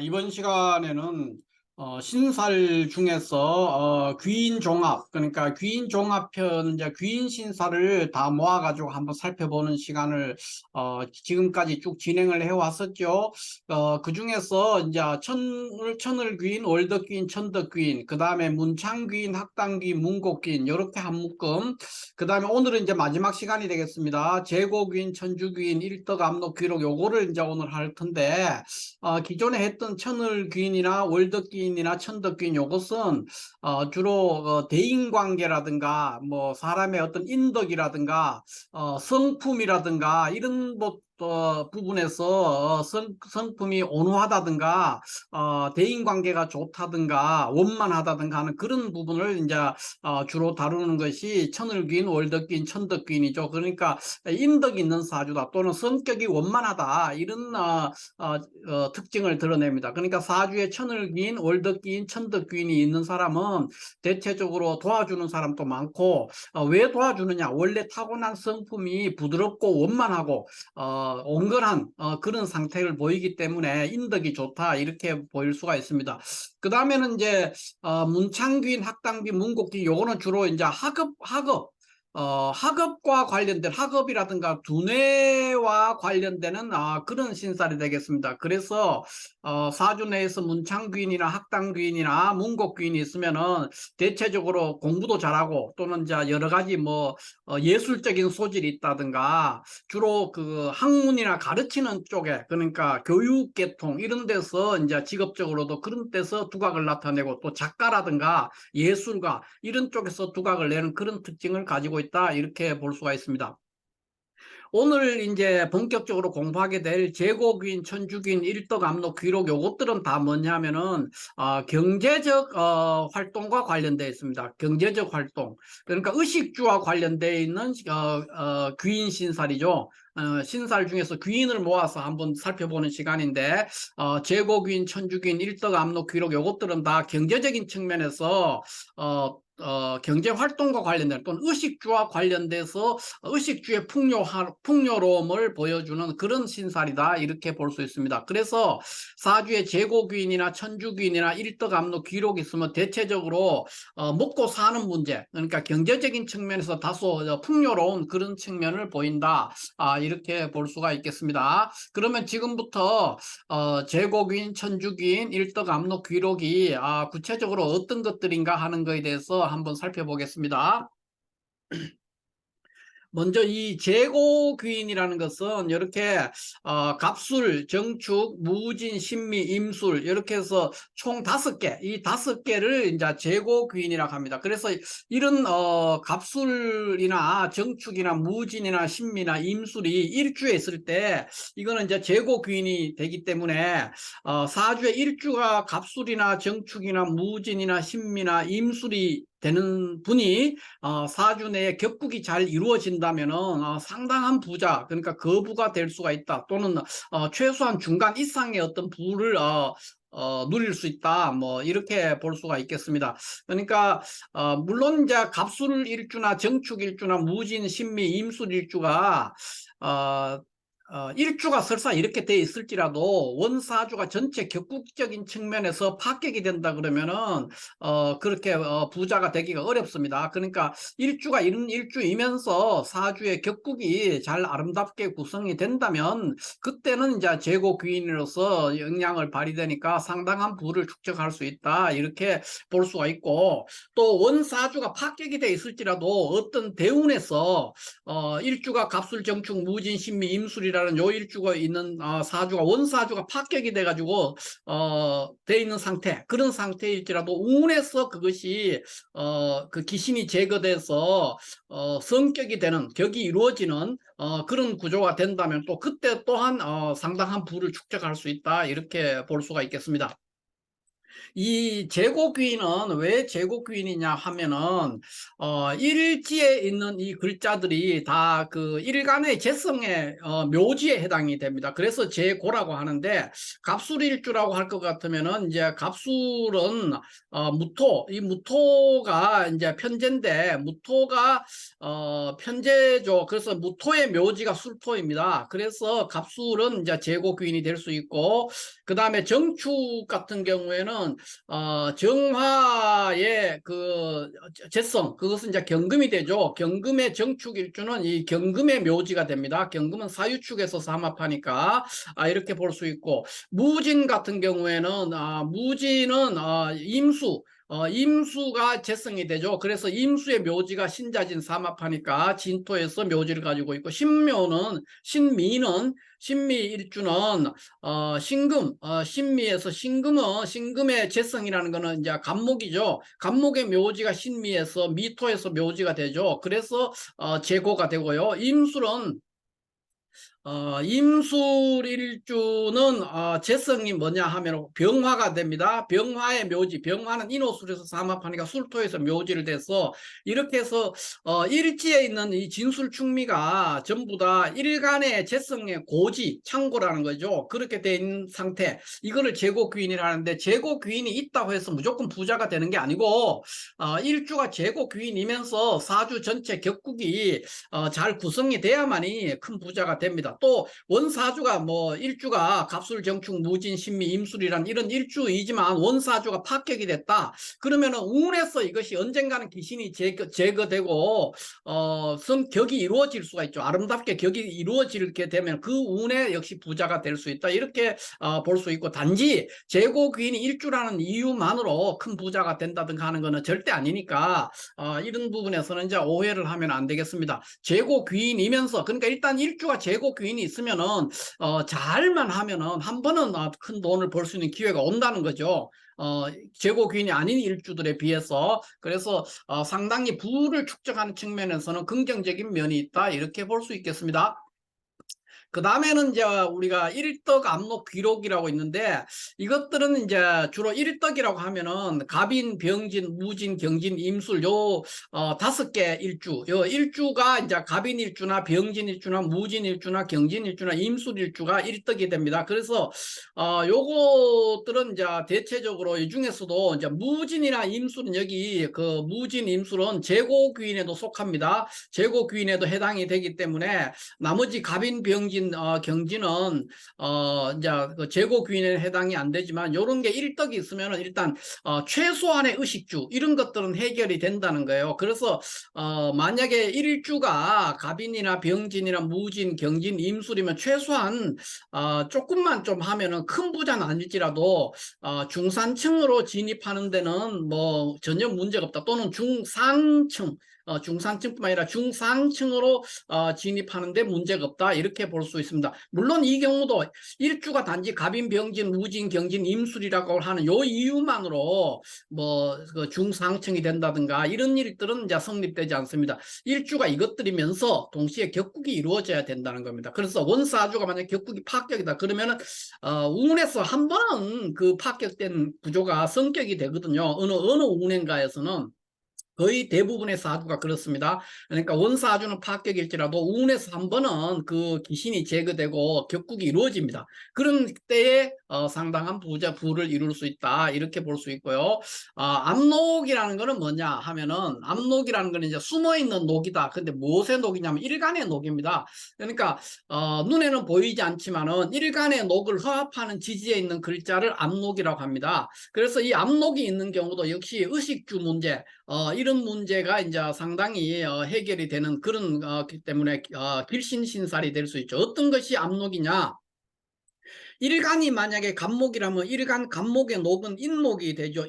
이번 시간에는 신살 중에서 귀인 종합, 그러니까 귀인 종합편, 이제 귀인 신사를 다 모아가지고 한번 살펴보는 시간을 지금까지 쭉 진행을 해왔었죠. 그 중에서 이제 천을 귀인, 월덕 귀인, 천덕 귀인, 그 다음에 문창 귀인, 학당 귀인, 문곡 귀인, 이렇게 한 묶음. 그 다음에 오늘은 이제 마지막 시간이 되겠습니다. 재고 귀인, 천주 귀인, 일덕, 압록, 귀록, 요거를 이제 오늘 할 텐데. 기존에 했던 천을귀인이나 월덕귀인이나 천덕귀인 요것은 주로 대인관계라든가 뭐 사람의 어떤 인덕이라든가 성품이라든가 이런 부분에서 성품이 온화하다든가 대인관계가 좋다든가 원만하다든가 하는 그런 부분을 이제 주로 다루는 것이 천을귀인, 월덕귀인, 천덕귀인이죠. 그러니까 인덕이 있는 사주다 또는 성격이 원만하다 이런 특징을 드러냅니다. 그러니까 사주에 천을귀인, 월덕귀인, 천덕귀인이 있는 사람은 대체적으로 도와주는 사람도 많고, 왜 도와주느냐? 원래 타고난 성품이 부드럽고 원만하고 온건한 그런 상태를 보이기 때문에 인덕이 좋다 이렇게 보일 수가 있습니다. 그 다음에는 이제 문창귀인, 학당귀인, 문곡귀인 요거는 주로 이제 학업과 관련된 학업이라든가 두뇌와 관련되는 그런 신살이 되겠습니다. 그래서 사주 내에서 문창귀인이나 학당귀인이나 문곡귀인이 있으면은 대체적으로 공부도 잘하고 또는 이제 여러 가지 뭐 예술적인 소질이 있다든가 주로 그 학문이나 가르치는 쪽에 그러니까 교육계통 이런 데서 이제 직업적으로도 그런 데서 두각을 나타내고 또 작가라든가 예술가 이런 쪽에서 두각을 내는 그런 특징을 가지고 있다 이렇게 볼 수가 있습니다. 오늘 이제 본격적으로 공부하게 될 제고귀인, 천주귀인, 일덕, 압록, 귀록 요것들은 다 뭐냐면은 경제적 활동과 관련되어 있습니다. 경제적 활동. 그러니까 의식주와 관련되어 있는 귀인 신살이죠. 신살 중에서 귀인을 모아서 한번 살펴보는 시간인데 제고귀인, 천주귀인, 일덕, 압록, 귀록 요것들은 다 경제적인 측면에서 경제 활동과 관련된 또는 의식주와 관련돼서 의식주의 풍요로움을 보여주는 그런 신살이다 이렇게 볼 수 있습니다. 그래서 사주에 제고귀인이나 천주귀인이나 일덕압록 귀록이 있으면 대체적으로 먹고 사는 문제 그러니까 경제적인 측면에서 다소 풍요로운 그런 측면을 보인다 이렇게 볼 수가 있겠습니다. 그러면 지금부터 제고귀인, 천주귀인, 일덕압록 귀록이 구체적으로 어떤 것들인가 하는 것에 대해서 한번 살펴보겠습니다. 먼저 이 재고귀인이라는 것은 이렇게 갑술, 정축, 무진, 신미, 임술 이렇게 해서 총 5개, 이 5개를 이제 재고귀인이라고 합니다. 그래서 이런 갑술이나 정축이나 무진이나 신미나 임술이 일주에 있을 때 이거는 이제 재고귀인이 되기 때문에 사주에 일주가 갑술이나 정축이나 무진이나 신미나 임술이 되는 분이 사주 내에 격국이 잘 이루어진다면 상당한 부자 그러니까 거부가 될 수가 있다 또는 최소한 중간 이상의 어떤 부를 누릴 수 있다 뭐 이렇게 볼 수가 있겠습니다. 그러니까 물론 이제 갑술 일주나 정축 일주나 무진 신미 임술 일주가 일주가 설사 이렇게 돼 있을지라도 원사주가 전체 격국적인 측면에서 파격이 된다 그러면은 그렇게 부자가 되기가 어렵습니다. 그러니까 일주가 이런 일주이면서 사주의 격국이 잘 아름답게 구성이 된다면 그때는 이제 재고 귀인으로서 영향을 발휘되니까 상당한 부를 축적할 수 있다 이렇게 볼 수가 있고 또 원사주가 파격이 돼 있을지라도 어떤 대운에서 일주가 갑술 정축 무진 신미 임술이라는 요 일주가 있는 사주가 원사주가 파격이 돼 가지고 돼 있는 상태 그런 상태일지라도 운에서 그것이 그 기신이 제거돼서 성격이 되는 격이 이루어지는 그런 구조가 된다면 또 그때 또한 상당한 부를 축적할 수 있다 이렇게 볼 수가 있겠습니다. 이 제고귀인은 왜 제고귀인이냐 하면은 일지에 있는 이 글자들이 다 그 일간의 재성의 묘지에 해당이 됩니다. 그래서 제고라고 하는데, 갑술일주라고 할 것 같으면은 이제 갑술은 무토, 이 무토가 이제 편제인데, 무토가 편제죠. 그래서 무토의 묘지가 술토입니다. 그래서 갑술은 이제 제고귀인이 될 수 있고, 그 다음에 정축 같은 경우에는 정화의 그 재성, 그것은 이제 경금이 되죠. 경금의 정축일주는 이 경금의 묘지가 됩니다. 경금은 사유축에서 삼합하니까 이렇게 볼 수 있고, 무진 같은 경우에는 무진은 임수, 임수가 재성이 되죠. 그래서 임수의 묘지가 신자진 삼합하니까 진토에서 묘지를 가지고 있고, 신미일주는 신금, 신미에서 신금의 재성이라는 거는 이제 간목이죠. 간목의 묘지가 신미에서 미토에서 묘지가 되죠. 그래서 제고가 되고요. 임술일주는 재성이 뭐냐 하면 병화가 됩니다. 병화의 묘지, 병화는 인호술에서 삼합하니까 술토에서 묘지를 돼서 이렇게 해서 일지에 있는 이 진술충미가 전부 다 일간의 재성의 고지, 창고라는 거죠. 그렇게 된 상태, 이거를 제고귀인이라는데, 제고귀인이 있다고 해서 무조건 부자가 되는 게 아니고 일주가 제고귀인이면서 사주 전체 격국이 잘 구성이 돼야만이 큰 부자가 됩니다. 또 원사주가 뭐 일주가 갑술, 정축, 무진, 신미, 임술이란 이런 일주이지만 원사주가 파격이 됐다. 그러면은 운에서 이것이 언젠가는 귀신이 제거되고 성격이 이루어질 수가 있죠. 아름답게 격이 이루어지게 되면 그 운에 역시 부자가 될 수 있다. 이렇게 볼 수 있고, 단지 제고귀인이 일주라는 이유만으로 큰 부자가 된다든가 하는 것은 절대 아니니까 이런 부분에서는 이제 오해를 하면 안 되겠습니다. 제고귀인이면서, 그러니까 일단 일주가 제고귀인이 있으면은 잘만 하면은 한 번은 큰 돈을 벌 수 있는 기회가 온다는 거죠. 제고귀인이 아닌 일주들에 비해서. 그래서 상당히 부를 축적하는 측면에서는 긍정적인 면이 있다, 이렇게 볼 수 있겠습니다. 그 다음에는 이제 우리가 일덕, 압록, 귀록이라고 있는데, 이것들은 이제 주로 일덕이라고 하면은 갑인, 병진, 무진, 경진, 임술, 요 5개 일주, 요 일주가 이제 갑인 일주나 병진 일주나 무진 일주나 경진 일주나 임술 일주가 일덕이 됩니다. 그래서 요것들은 이제 대체적으로 이 중에서도 이제 무진이나 임술은, 여기 그 무진, 임술은 제고귀인에도 속합니다. 제고귀인에도 해당이 되기 때문에 나머지 갑인, 병진, 경진은 이제 그 제고귀인에 해당이 안 되지만, 이런 게 일덕이 있으면 일단 최소한의 의식주, 이런 것들은 해결이 된다는 거예요. 그래서 만약에 일주가 갑인이나 병진이나 무진, 경진, 임술이면 최소한 조금만 좀 하면은 큰 부자는 아닐지라도 중산층으로 진입하는 데는 뭐 전혀 문제가 없다. 또는 중상층, 중산층뿐만 아니라 중상층으로 진입하는데 문제가 없다, 이렇게 볼 수 있습니다. 물론 이 경우도 일주가 단지 갑인, 병진, 무진, 경진, 임술이라고 하는 요 이유만으로 뭐그 중상층이 된다든가 이런 일들은 이제 성립되지 않습니다. 일주가 이것들이면서 동시에 격국이 이루어져야 된다는 겁니다. 그래서 원사주가 만약 격국이 파격이다 그러면은 운에서 한 번은 그 파격된 구조가 성격이 되거든요. 어느 운행가에서는 거의 대부분의 사주가 그렇습니다. 그러니까 원사주는 파격일지라도 운에서 한 번은 그 귀신이 제거되고 격국이 이루어집니다. 그런 때에 상당한 부를 이룰 수 있다, 이렇게 볼 수 있고요. 압록이라는 거는 뭐냐 하면은, 압록이라는 거는 이제 숨어있는 녹이다. 근데 무엇의 녹이냐면 일간의 녹입니다. 그러니까 눈에는 보이지 않지만은 일간의 녹을 허합하는 지지에 있는 글자를 압록이라고 합니다. 그래서 이 압록이 있는 경우도 역시 의식주 문제, 이런 문제가 이제 상당히 해결이 되는 그런 때문에 길신신살이 될 수 있죠. 어떤 것이 압록이냐? 일간이 만약에 간목이라면 일간 간목의 녹은 인목이 되죠.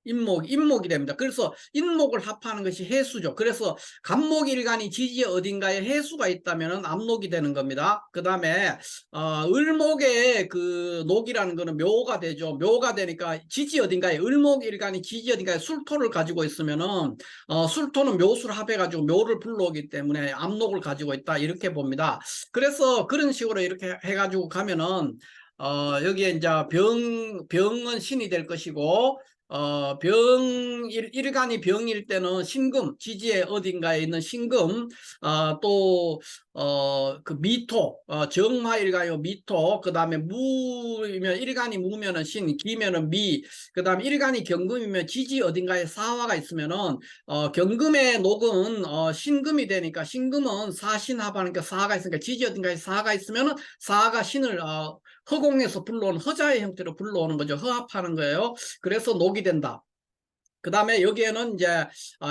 인목이 됩니다. 그래서 인목을 합하는 것이 해수죠. 그래서 간목일간이 지지 어딘가에 해수가 있다면 압록이 되는 겁니다. 그 다음에 을목의 그 녹이라는 거는 묘가 되죠. 묘가 되니까 지지 어딘가에, 을목일간이 지지 어딘가에 술토를 가지고 있으면은 술토는 묘수를 합해가지고 묘를 불러오기 때문에 압록을 가지고 있다, 이렇게 봅니다. 그래서 그런 식으로 이렇게 해가지고 가면은 여기에 이제 병은 신이 될 것이고, 일간이 병일 때는 신금, 지지의 어딘가에 있는 신금, 그 미토, 정화일가요, 미토, 그 다음에 무이면, 일간이 무면은 신, 기면은 미, 그 다음에 일간이 경금이면 지지 어딘가에 사화가 있으면은, 경금의 녹은, 신금이 되니까, 신금은 사신합하니까 사화가 있으니까, 지지 어딘가에 사화가 있으면은, 사화가 신을, 허공에서 불러오는 허자의 형태로 불러오는 거죠. 허합하는 거예요. 그래서 녹이 된다. 그 다음에 여기에는 이제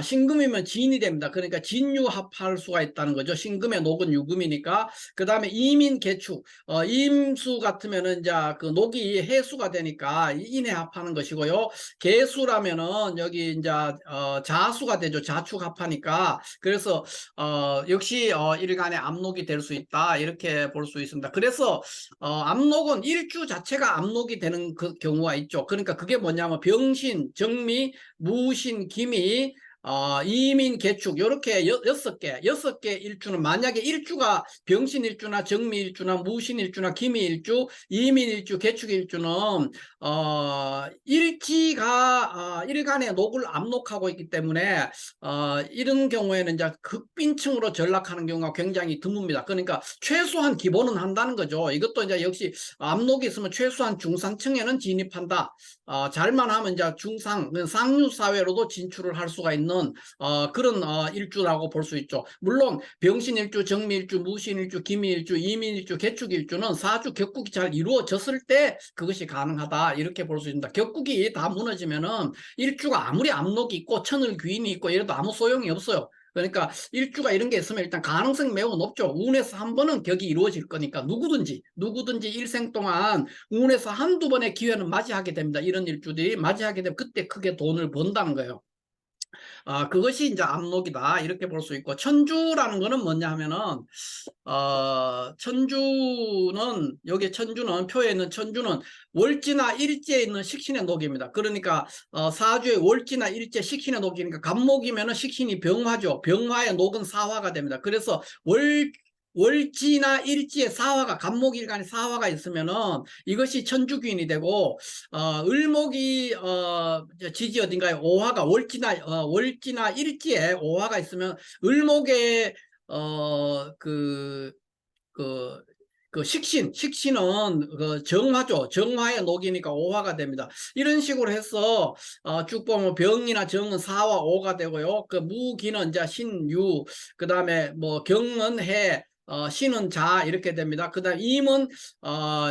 신금이면 진이 됩니다. 그러니까 진유합할 수가 있다는 거죠. 신금의 녹은 유금이니까. 그 다음에 임인 개축, 임수 같으면은 이제 그 녹이 해수가 되니까 인해합하는 것이고요. 개수라면은 여기 이제 자수가 되죠. 자축합하니까. 그래서 역시 일간의 압록이 될 수 있다. 이렇게 볼 수 있습니다. 그래서 압록은 일주 자체가 압록이 되는 그 경우가 있죠. 그러니까 그게 뭐냐면 병신, 정미, 무신, 기미, 이민, 개축 이렇게 여섯 개 일주는, 만약에 일주가 병신 일주나 정미 일주나 무신 일주나 기미 일주, 이민 일주, 개축 일주는 일지가 일간의 녹을 압록하고 있기 때문에 이런 경우에는 이제 극빈층으로 전락하는 경우가 굉장히 드뭅니다. 그러니까 최소한 기본은 한다는 거죠. 이것도 이제 역시 압록이 있으면 최소한 중산층에는 진입한다. 잘만 하면 이제 중상, 상류 사회로도 진출을 할 수가 있는 그런 일주라고 볼 수 있죠. 물론 병신일주, 정미일주, 무신일주, 기미일주, 이민일주, 개축일주는 사주 격국이 잘 이루어졌을 때 그것이 가능하다 이렇게 볼 수 있습니다. 격국이 다 무너지면은 일주가 아무리 압록이 있고 천을 귀인이 있고 이래도 아무 소용이 없어요. 그러니까 일주가 이런 게 있으면 일단 가능성이 매우 높죠. 운에서 한 번은 격이 이루어질 거니까 누구든지 일생 동안 운에서 한두 번의 기회는 맞이하게 됩니다. 이런 일주들이 맞이하게 되면 그때 크게 돈을 번다는 거예요. 그것이 이제 압록이다 이렇게 볼 수 있고, 천주라는 거는 뭐냐 하면은 천주는, 여기 천주는, 표에 있는 천주는 월지나 일지에 있는 식신의 녹입니다. 그러니까 사주의 월지나 일지 식신의 녹이니까 간목이면은 식신이 병화죠. 병화의 녹은 사화가 됩니다. 그래서 월지나 일지에 사화가, 간목일간에 사화가 있으면은 이것이 천주귀인이 되고, 을목이 지지 어딘가에 오화가 월지나 일지에 오화가 있으면 을목의 그 식신은 그 정화죠. 정화의 녹이니까 오화가 됩니다. 이런 식으로 해서 쭉 보면 병이나 정은 사와 오가 되고요. 그 무기는 이제 신유, 그 다음에 뭐 경은 해, 신은 자 이렇게 됩니다. 그 다음 임은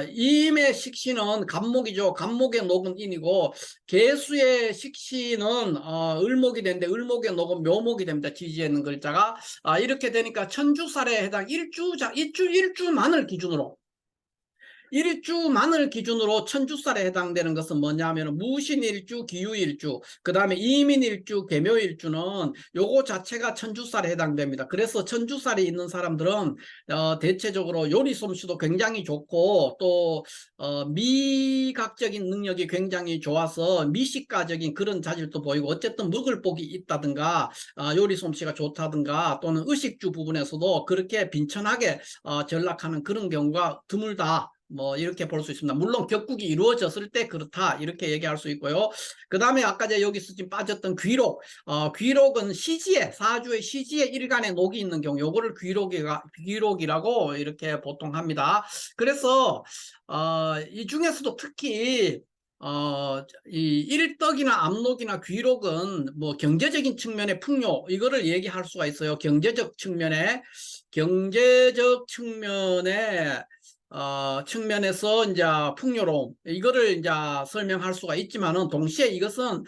임의 식신은 간목이죠. 간목의 녹은 인이고, 개수의 식신은 을목이 되는데 을목의 녹은 묘목이 됩니다. 지지에 있는 글자가. 이렇게 되니까 천주살에 해당 일주만을 기준으로, 일주만을 기준으로 천주살에 해당되는 것은 뭐냐면 무신일주, 기유일주, 그 다음에 이민일주, 개묘일주는 요거 자체가 천주살에 해당됩니다. 그래서 천주살이 있는 사람들은 대체적으로 요리 솜씨도 굉장히 좋고, 또 미각적인 능력이 굉장히 좋아서 미식가적인 그런 자질도 보이고, 어쨌든 먹을 복이 있다든가 요리 솜씨가 좋다든가, 또는 의식주 부분에서도 그렇게 빈천하게 전락하는 그런 경우가 드물다. 뭐 이렇게 볼 수 있습니다. 물론 격국이 이루어졌을 때 그렇다 이렇게 얘기할 수 있고요. 그 다음에 아까 여기서 지금 빠졌던 귀록, 귀록은 사주의 시지에 일간에 녹이 있는 경우, 요거를 귀록이라고 이렇게 보통 합니다. 그래서 이 중에서도 특히 이 일덕이나 압록이나 귀록은 뭐 경제적인 측면의 풍요, 이거를 얘기할 수가 있어요. 경제적 측면에 측면에서 이제 풍요로움, 이거를 이제 설명할 수가 있지만은, 동시에 이것은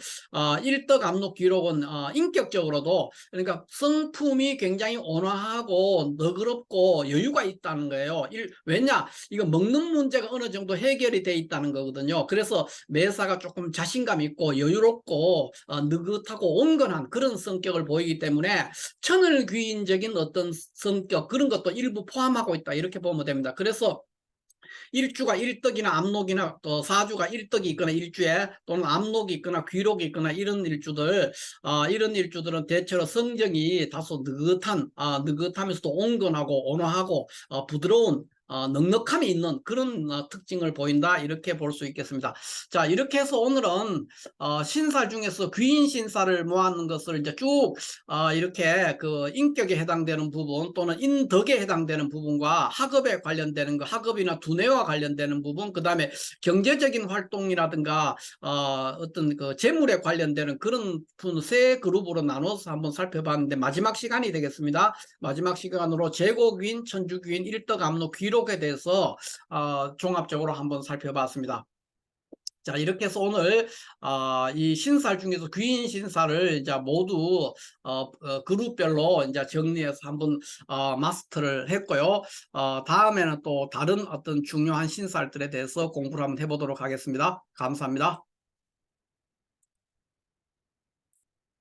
일덕 압록 귀록은 인격적으로도, 그러니까 성품이 굉장히 온화하고 너그럽고 여유가 있다는 거예요. 왜냐, 이거 먹는 문제가 어느 정도 해결이 돼 있다는 거거든요. 그래서 매사가 조금 자신감 있고 여유롭고 느긋하고 온건한 그런 성격을 보이기 때문에 천을귀인적인 어떤 성격, 그런 것도 일부 포함하고 있다 이렇게 보면 됩니다. 그래서 일주가 일덕이나 압록이나, 또 사주가 일덕이 있거나 일주에, 또는 압록이 있거나 귀록이 있거나 이런 일주들은 대체로 성정이 다소 느긋하면서도 온건하고 온화하고 부드러운 넉넉함이 있는 그런 특징을 보인다, 이렇게 볼 수 있겠습니다. 자, 이렇게 해서 오늘은 신사 중에서 귀인 신사를 모았는 것을 이제 쭉 이렇게 그 인격에 해당되는 부분 또는 인덕에 해당되는 부분과 학업에 관련되는 거, 학업이나 두뇌와 관련되는 부분, 그 다음에 경제적인 활동이라든가 어떤 그 재물에 관련되는 그런 세 그룹으로 나눠서 한번 살펴봤는데, 마지막 시간이 되겠습니다. 마지막 시간으로 제고귀인, 천주귀인, 일덕암로, 귀록에 대해서 종합적으로 한번 살펴봤습니다. 자, 이렇게 해서 오늘 이 신살 중에서 귀인 신사를 이제 모두 그룹별로 이제 정리해서 한번 마스터를 했고요. 다음에는 또 다른 어떤 중요한 신살들에 대해서 공부를 한번 해보도록 하겠습니다. 감사합니다.